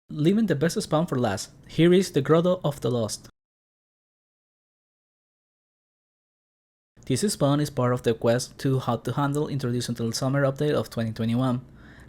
Leaving the best spawn for last, here is the Grotto of the Lost. This spawn is part of the quest to How to Handle introduced until summer update of 2021.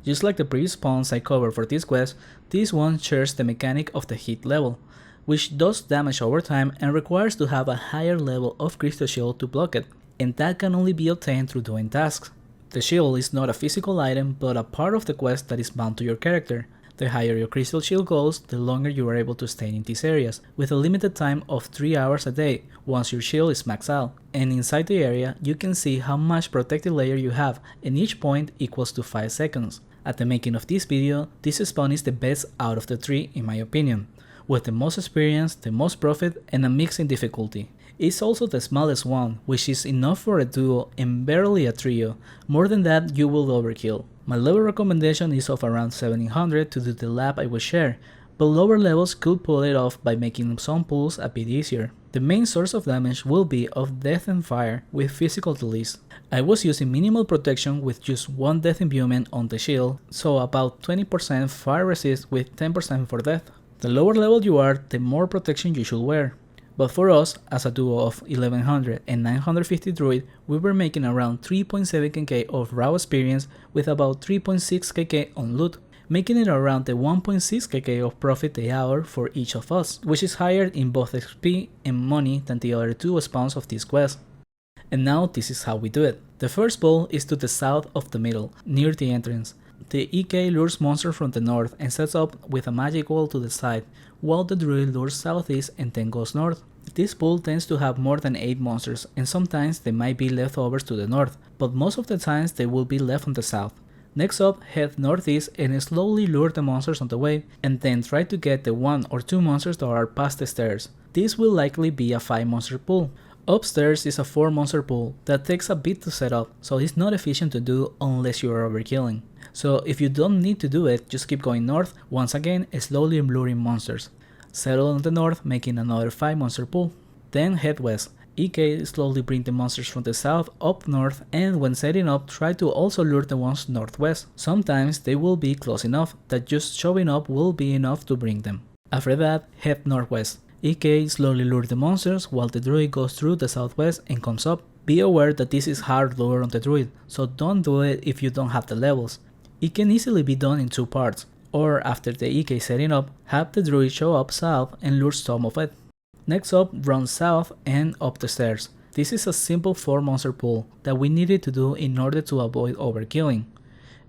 Just like the previous spawns I covered for this quest, this one shares the mechanic of the hit level, which does damage over time and requires to have a higher level of crystal shield to block it, and that can only be obtained through doing tasks. The shield is not a physical item but a part of the quest that is bound to your character. The higher your crystal shield goes, the longer you are able to stay in these areas, with a limited time of 3 hours a day once your shield is maxed out. And inside the area, you can see how much protective layer you have, and each point equals to 5 seconds. At the making of this video, this spawn is the best out of the 3 in my opinion, with the most experience, the most profit, and a mix in difficulty. It's also the smallest one, which is enough for a duo and barely a trio. More than that, you will overkill. My level recommendation is of around 1700 to do the lap I will share, but lower levels could pull it off by making some pulls a bit easier. The main source of damage will be of death and fire with physical release. I was using minimal protection with just one death imbuement on the shield, so about 20% fire resist with 10% for death. The lower level you are, the more protection you should wear. But for us, as a duo of 1100 and 950 druid, we were making around 3.7k of raw experience with about 3.6k on loot, making it around the 1.6k of profit a hour for each of us, which is higher in both XP and money than the other two spawns of this quest. And now this is how we do it. The first ball is to the south of the middle, near the entrance. The EK lures monsters from the north and sets up with a magic wall to the side, while the druid lures southeast and then goes north. This pool tends to have more than 8 monsters, and sometimes there might be leftovers to the north, but most of the times they will be left on the south. Next up, head northeast and slowly lure the monsters on the way, and then try to get the 1 or 2 monsters that are past the stairs. This will likely be a 5 monster pool. Upstairs is a 4 monster pool that takes a bit to set up, so it's not efficient to do unless you are overkilling. So if you don't need to do it, just keep going north, once again slowly luring monsters. Settle on the north, making another 5 monster pool. Then head west. EK slowly bring the monsters from the south up north, and when setting up, try to also lure the ones northwest. Sometimes they will be close enough that just showing up will be enough to bring them. After that, head northwest. EK slowly lure the monsters while the druid goes through the southwest and comes up. Be aware that this is hard lure on the druid, so don't do it if you don't have the levels. It can easily be done in 2 parts, or after the EK setting up, have the druid show up south and lure some of it. Next up, run south and up the stairs. This is a simple 4 monster pool that we needed to do in order to avoid overkilling.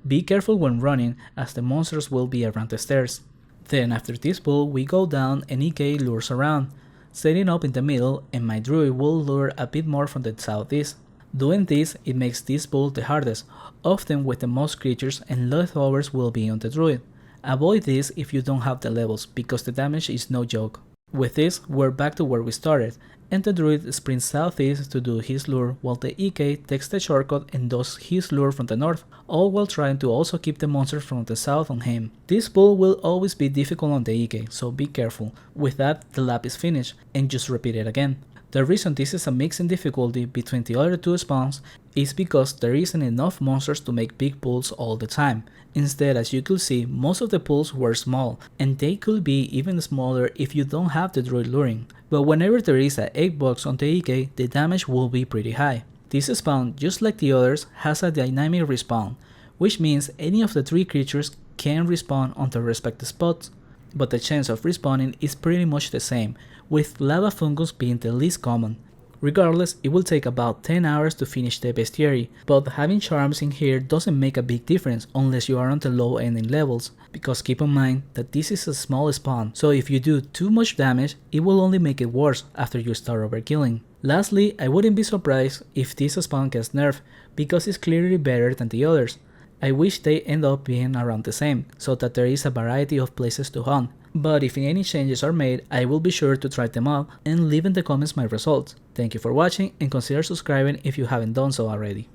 Be careful when running, as the monsters will be around the stairs. Then after this pool, we go down and EK lures around, setting up in the middle, and my druid will lure a bit more from the southeast. Doing this, it makes this pool the hardest, often with the most creatures, and leftovers will be on the druid. Avoid this if you don't have the levels, because the damage is no joke. With this, we're back to where we started, and the druid sprints southeast to do his lure, while the EK takes the shortcut and does his lure from the north, all while trying to also keep the monsters from the south on him. This pull will always be difficult on the EK, so be careful. With that, the lap is finished, and just repeat it again. The reason this is a mix in difficulty between the other 2 spawns is because there isn't enough monsters to make big pulls all the time. Instead, as you could see, most of the pulls were small, and they could be even smaller if you don't have the druid luring. But whenever there is a 8 box on the EK, the damage will be pretty high. This spawn, just like the others, has a dynamic respawn, which means any of the 3 creatures can respawn on their respective spots, but the chance of respawning is pretty much the same, with lava fungus being the least common. Regardless, it will take about 10 hours to finish the bestiary, but having charms in here doesn't make a big difference unless you are on the low ending levels, because keep in mind that this is a small spawn, so if you do too much damage, it will only make it worse after you start overkilling. Lastly, I wouldn't be surprised if this spawn gets nerfed, because it's clearly better than the others. I wish they end up being around the same, so that there is a variety of places to hunt. But if any changes are made, I will be sure to try them out and leave in the comments my results. Thank you for watching, and consider subscribing if you haven't done so already.